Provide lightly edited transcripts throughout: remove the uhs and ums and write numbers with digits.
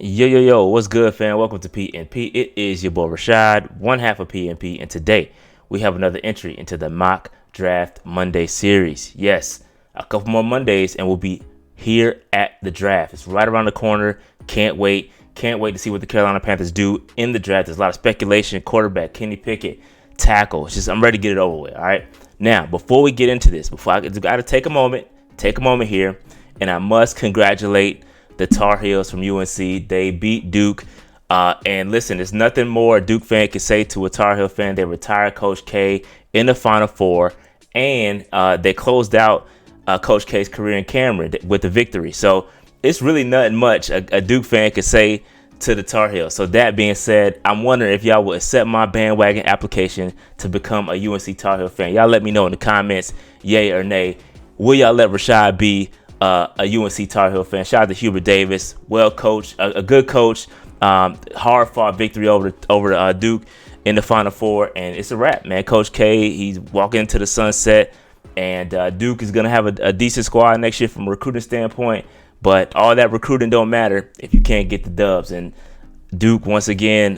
Yo, what's good, fam? Welcome to P&P. It is your boy Rashad, one half of P&P, and today we have another entry into the Mock Draft Monday series. Yes, a couple more Mondays, and we'll be here at the draft. It's right around the corner. Can't wait. Can't wait to see what the Carolina Panthers do in the draft. There's a lot of speculation. Quarterback, Kenny Pickett, tackle. I'm ready to get it over with. All right. Now, before we get into this, I got to take a moment here, and I must congratulate the Tar Heels from UNC. They beat Duke. And listen, there's nothing more a Duke fan can say to a Tar Heel fan. They retired Coach K in the Final Four, and they closed out Coach K's career in Cameron with the victory. So it's really nothing much a Duke fan could say to the Tar Heels. So that being said, I'm wondering if y'all would accept my bandwagon application to become a UNC Tar Heel fan. Y'all let me know in the comments, yay or nay. Will y'all let Rashad be a UNC Tar Heel fan? Shout out to Hubert Davis, well coached, a good coach, hard fought victory over Duke in the Final Four, and it's a wrap, man. Coach K, he's walking into the sunset, and Duke is gonna have a decent squad next year from a recruiting standpoint. But all that recruiting don't matter if you can't get the dubs. And Duke, once again,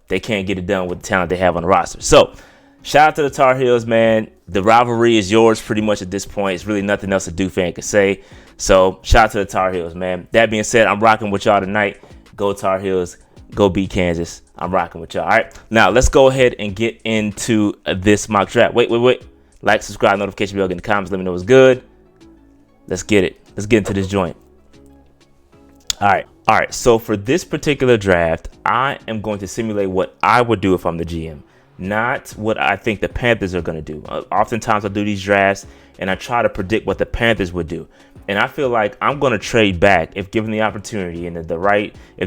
they can't get it done with the talent they have on the roster. So shout out to the Tar Heels, man. The rivalry is yours pretty much at this point. It's really nothing else a Duke fan can say. So shout out to the Tar Heels, man. That being said, I'm rocking with y'all tonight. Go Tar Heels. Go beat Kansas. I'm rocking with y'all. All right. Now, let's go ahead and get into this mock draft. Wait. Like, subscribe, notification bell, get in the comments. Let me know what's good. Let's get it. Let's get into this joint. All right. So for this particular draft, I am going to simulate what I would do if I'm the GM, not what I think the Panthers are going to do. Oftentimes I do these drafts and I try to predict what the Panthers would do. And I feel like I'm going to trade back if given the opportunity and if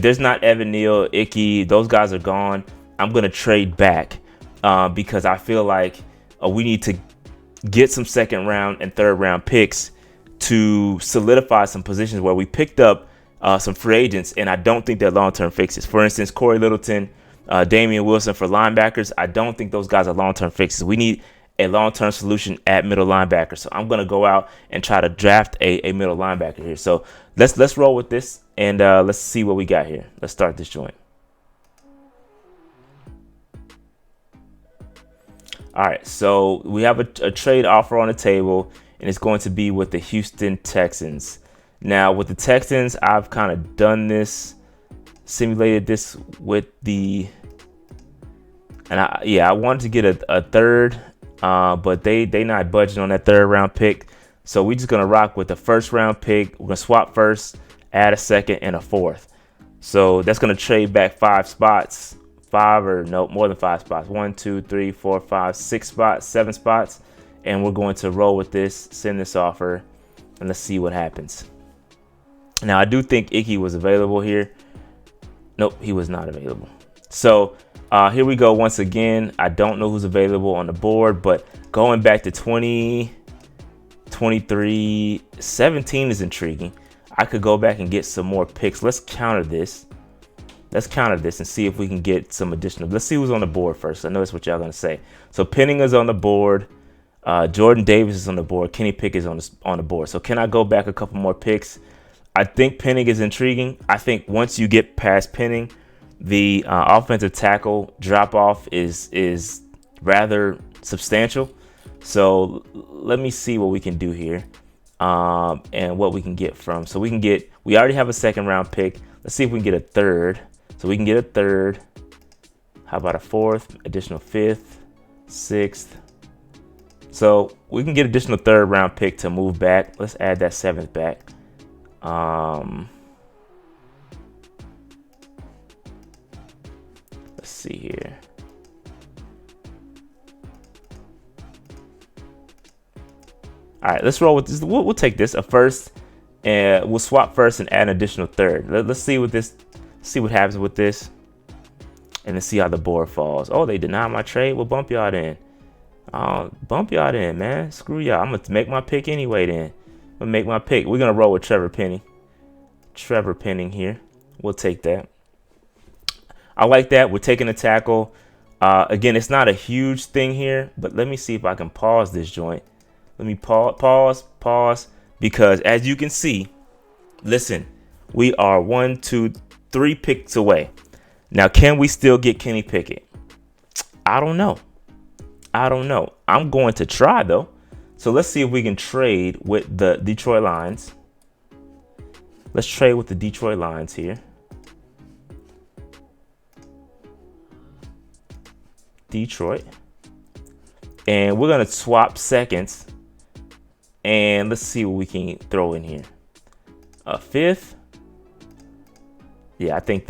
there's not Evan Neal, Icky, those guys are gone, I'm going to trade back because I feel like we need to get some second round and third round picks to solidify some positions where we picked up some free agents, and I don't think they're long-term fixes. For instance, Corey Littleton, Damian Wilson for linebackers. I don't think those guys are long-term fixes. We need a long-term solution at middle linebacker. So I'm going to go out and try to draft a middle linebacker here. So let's roll with this, and let's see what we got here. Let's start this joint. All right, so we have a trade offer on the table, and it's going to be with the Houston Texans. Now, with the Texans, I've kind of done this, simulated this with I wanted to get a third, but they not budging on that third round pick. So we're just going to rock with the first round pick. We're going to swap first, add a second, and a fourth. So that's going to trade back 5 spots. More than 5 spots. 1, 2, 3, 4, 5, 6 spots, 7 spots. And we're going to roll with this, send this offer, and let's see what happens. Now, I do think Icky was available here. Nope, he was not available. So here we go once again. I don't know who's available on the board, but going back to 2023, 17 is intriguing. I could go back and get some more picks. Let's counter this and see if we can get some additional. Let's see who's on the board first. I know that's what y'all gonna say. So Penning is on the board. Jordan Davis is on the board. Kenny Pickett is on the board. So can I go back a couple more picks? I think Penning is intriguing. I think once you get past Penning, the offensive tackle drop off is rather substantial. So let me see what we can do here and what we can get from. So we already have a second round pick. Let's see if we can get a third. So we can get a third. How about a fourth, additional fifth, sixth? So we can get additional third round pick to move back. Let's add that seventh back. Let's see here. All right, let's roll with this. We'll take this a first, and we'll swap first and add an additional third. Let's see what happens with this, and let's see how the board falls. Oh, they denied my trade. We'll bump y'all in. Bump y'all in, man. Screw y'all. I'm gonna make my pick anyway. Then I'm gonna make my pick. We're gonna roll with Trevor Penning. Trevor Penning here. We'll take that. I like that. We're taking a tackle. Again, it's not a huge thing here, but let me see if I can pause this joint. Let me pause, because as you can see, listen, we are 1, 2, 3 picks away. Now, can we still get Kenny Pickett? I don't know. I'm going to try, though. So let's see if we can trade with the Detroit Lions. Let's trade with the Detroit Lions here. Detroit. And we're going to swap seconds. And let's see what we can throw in here. A 5th. Yeah, I think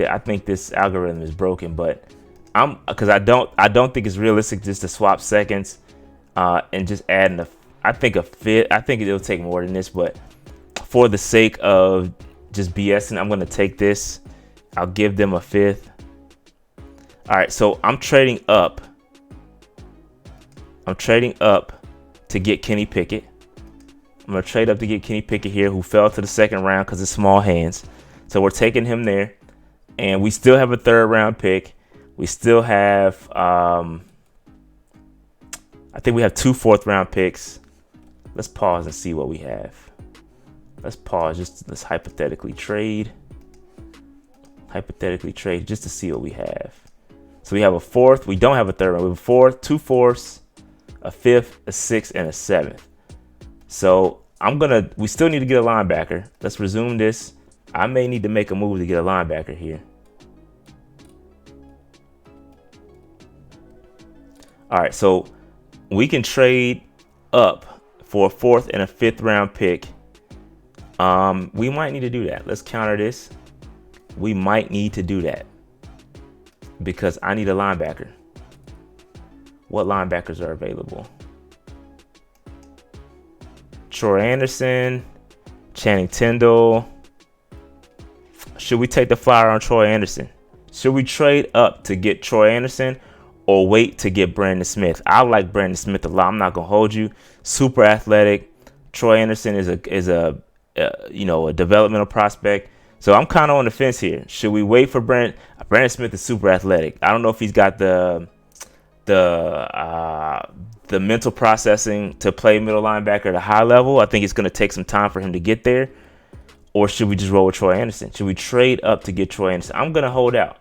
this algorithm is broken, but because I don't think it's realistic just to swap seconds and just adding I think a 5th. I think it'll take more than this, but for the sake of just BSing, I'm gonna take this. I'll give them a 5th. All right, so I'm trading up. To get Kenny Pickett. I'm gonna trade up to get Kenny Pickett here, who fell to the 2nd round because of small hands. So we're taking him there, and we still have a 3rd round pick. We still have, I think we have 2 4th round picks. Let's pause and see what we have. Let's pause. Let's hypothetically trade. Just to see what we have. So we have a 4th. We don't have a 3rd round. We have a 4th, 2 4ths, a 5th, a 6th, and a 7th. So we still need to get a linebacker. Let's resume this. I may need to make a move to get a linebacker here. All right, so we can trade up for a 4th and a 5th round pick. We might need to do that. Let's counter this. We might need to do that because I need a linebacker. What linebackers are available? Troy Anderson, Channing Tindall. Should we take the flyer on Troy Anderson? Should we trade up to get Troy Anderson or wait to get Brandon Smith? I like Brandon Smith a lot. I'm not gonna hold you. Super athletic. Troy Anderson is a developmental prospect. So I'm kind of on the fence here. Should we wait for Brandon? Brandon Smith is super athletic. I don't know if he's got the mental processing to play middle linebacker at a high level. I think it's going to take some time for him to get there. Or should we just roll with Troy Anderson? Should we trade up to get Troy Anderson? I'm going to hold out.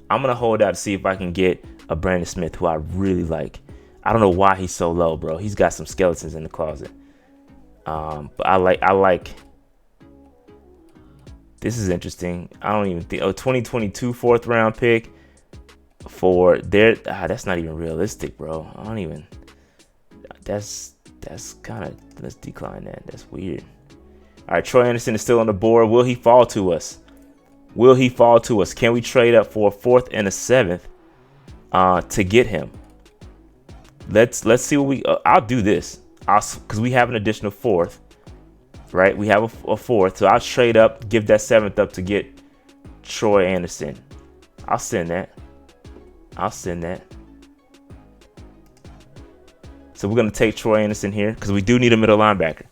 To see if I can get a Brandon Smith, who I really like. I don't know why he's so low, bro. He's got some skeletons in the closet. But I like. This is interesting. I don't even think. 2022 4th round pick for their. That's not even realistic, bro. I don't even. That's kind of. Let's decline that. That's weird. All right, Troy Anderson is still on the board. Will he fall to us? Can we trade up for a 4th and a 7th to get him? Let's see what we. I'll do this. Because we have an additional 4th, right? We have a 4th, so I'll trade up, give that 7th up to get Troy Anderson. I'll send that. So we're gonna take Troy Anderson here because we do need a middle linebacker.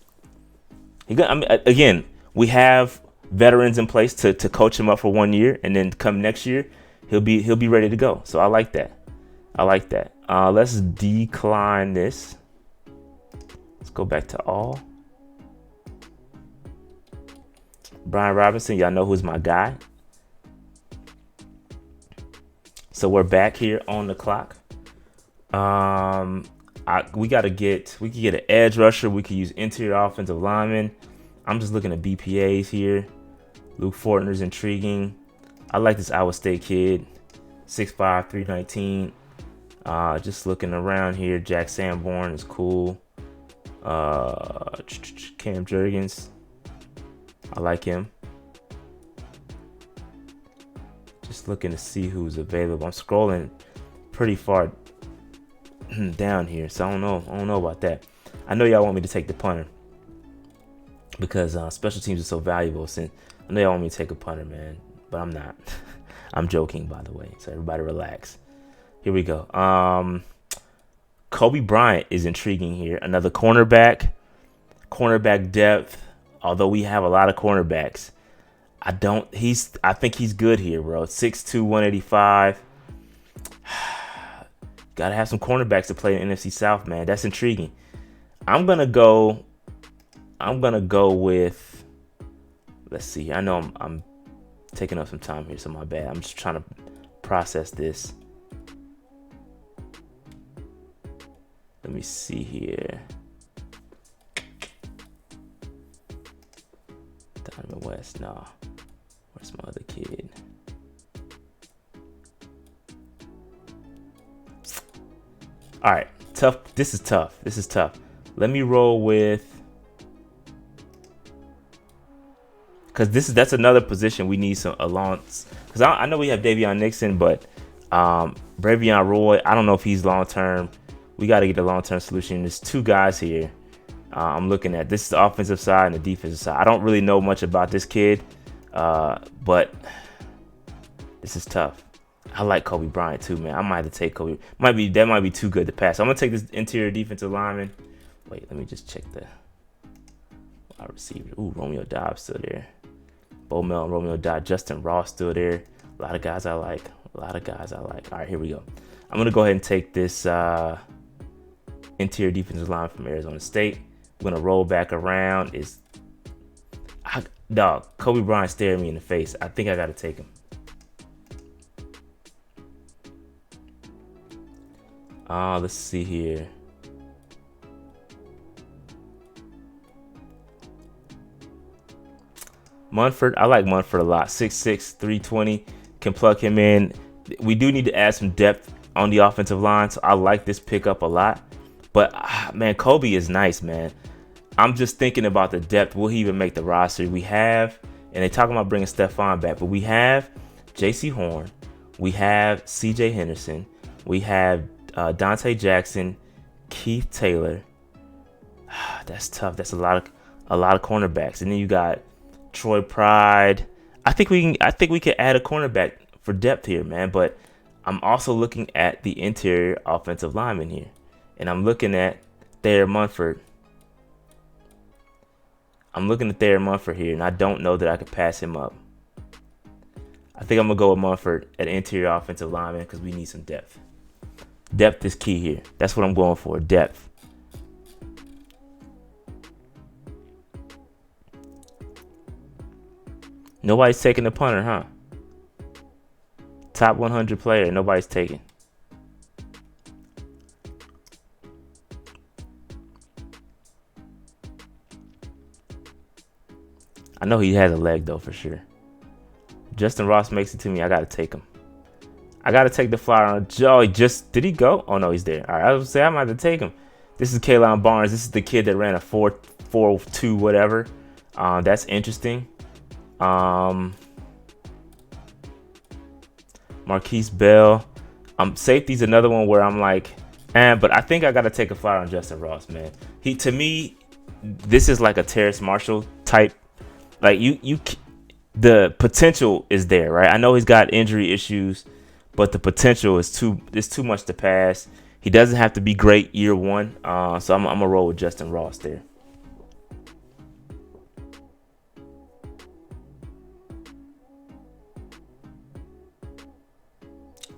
Again, we have veterans in place to coach him up for 1 year, and then come next year, he'll be ready to go. So I like that. Let's decline this. Let's go back to all. Brian Robinson, y'all know who's my guy. So we're back here on the clock. We could get an edge rusher. We could use interior offensive lineman. I'm just looking at BPAs here. Luke Fortner's intriguing. I like this Iowa State kid, 6'5", 319. Just looking around here. Jack Sanborn is cool. Cam Jurgens, I like him. Just looking to see who's available. I'm scrolling pretty far down here, so I don't know about that. I know y'all want me to take the punter because special teams are so valuable. Since I know y'all want me to take a punter, man, but I'm not. I'm joking, by the way, so everybody relax. Here we go. Kobe Bryant is intriguing here. Another cornerback depth. Although we have a lot of cornerbacks, I think he's good here, bro. 6'2", 185. Gotta have some cornerbacks to play in the NFC South, man. That's intriguing. I'm gonna go with. Let's see. I know I'm Taking up some time here, so my bad. I'm just trying to process this. Let me see here. Donovan West, nah. Where's my other kid? All right, tough. This is tough. Let me roll with, because that's another position we need a long. Because I know we have Davion Nixon, but Bravion Roy, I don't know if he's long term. We got to get a long term solution. There's two guys here. I'm looking at this is the offensive side and the defensive side. I don't really know much about this kid, but this is tough. I like Kobe Bryant too, man. I might have to take Kobe. That might be too good to pass. I'm gonna take this interior defensive lineman. Wait, let me just check the wide receiver. Ooh, Romeo Dobbs still there. Bo Melton, Romeo Dobbs, Justin Ross still there. A lot of guys I like. All right, here we go. I'm gonna go ahead and take this interior defensive line from Arizona State. I'm gonna roll back around. Kobe Bryant stared me in the face. I think I gotta take him. Let's see here. Munford, I like Munford a lot. 6'6", 320, can plug him in. We do need to add some depth on the offensive line, so I like this pickup a lot. But man, Kobe is nice, man. I'm just thinking about the depth. Will he even make the roster? We have, and they talking about bringing Stephon back, but we have J.C. Horn, we have C.J. Henderson, we have Dante Jackson, Keith Taylor. That's tough. That's a lot of cornerbacks, and then you got Troy Pride. I think we can add a cornerback for depth here, man. But I'm also looking at the interior offensive lineman here, and I'm looking at Thayer Munford. Here, and I don't know that I could pass him up. I think I'm gonna go with Munford at interior offensive lineman because we need some depth. Depth is key here. That's what I'm going for. Depth. Nobody's taking the punter, huh? Top 100 player. Nobody's taking. I know he has a leg, though, for sure. Justin Ross makes it to me. I got to take him. I got to take the flyer on Joe. Did he go? Oh, no, he's there. All right, I was going to say, I might have to take him. This is Kalon Barnes. This is the kid that ran a 4.42 whatever. That's interesting. Marquise Bell. Safety's another one where I'm like, but I think I got to take a flyer on Justin Ross, man. To me, this is like a Terrace Marshall type. Like the potential is there, right? I know he's got injury issues, but the potential is too much to pass. He doesn't have to be great year one, so I'm gonna roll with Justin Ross there.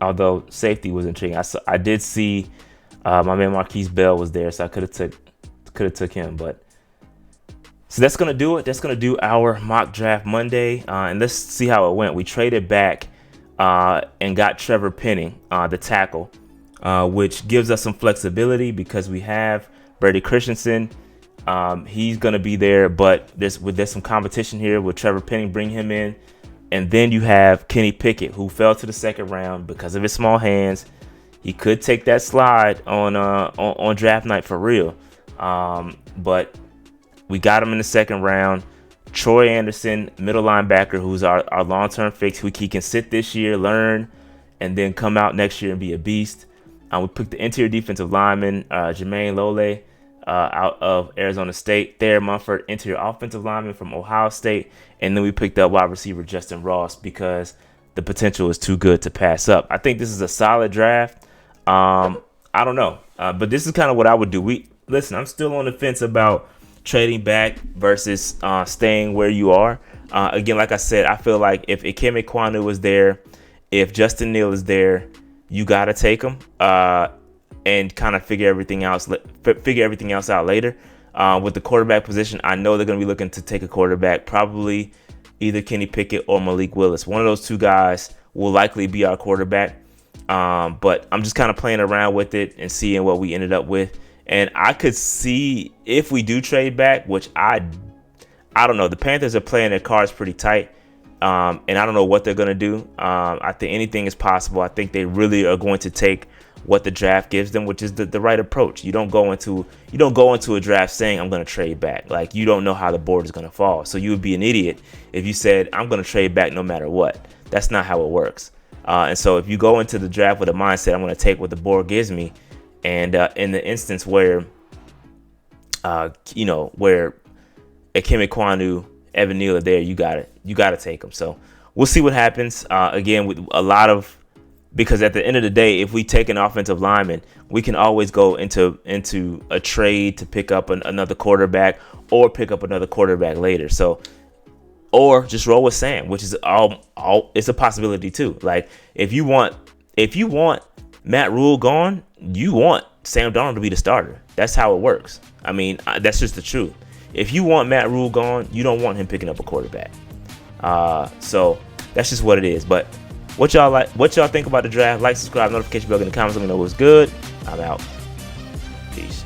Although safety was intriguing, I did see my man Marquise Bell was there, so I could have took him, but. So that's going to do it. That's going to do our mock draft Monday. And let's see how it went. We traded back and got Trevor Penning, the tackle, which gives us some flexibility because we have Brady Christensen. He's going to be there, but there's some competition here with Trevor Penning. Bring him in. And then you have Kenny Pickett, who fell to the second round because of his small hands. He could take that slide on draft night for real. But we got him in the second round. Troy Anderson, middle linebacker, who's our long-term fix. He can sit this year, learn, and then come out next year and be a beast. We picked the interior defensive lineman, Jermaine Lole, out of Arizona State. Thayer Munford, interior offensive lineman from Ohio State. And then we picked up wide receiver Justin Ross because the potential is too good to pass up. I think this is a solid draft. I don't know. But this is kind of what I would do. Listen, I'm still on the fence about trading back versus staying where you are. Again, like I said, I feel like if Ikeme Kwanu is there, if Justin Neal is there, you got to take them and kind of figure everything else out later. With the quarterback position, I know they're going to be looking to take a quarterback probably either Kenny Pickett or Malik Willis. One of those two guys will likely be our quarterback. But I'm just kind of playing around with it and seeing what we ended up with. And I could see if we do trade back, which I don't know. The Panthers are playing their cards pretty tight. And I don't know what they're going to do. I think anything is possible. I think they really are going to take what the draft gives them, which is the right approach. You don't go into a draft saying I'm going to trade back. Like, you don't know how the board is going to fall. So you would be an idiot if you said I'm going to trade back no matter what. That's not how it works. And so if you go into the draft with a mindset, I'm going to take what the board gives me, and in the instance where where Akem Ekwonu, Evan Neal are there, you got to take them. So we'll see what happens. Again, with a lot of, because at the end of the day, if we take an offensive lineman, we can always go into a trade to pick up another quarterback, or pick up another quarterback later. So, or just roll with Sam, which is all it's a possibility too. Like, if you want Matt Rule gone, you want Sam Darnold to be the starter. That's how it works. I mean, that's just the truth. If you want Matt Rule gone, you don't want him picking up a quarterback. So that's just what it is. But what y'all think about the draft? Like, subscribe, notification bell in the comments. Let me know what's good. I'm out. Peace.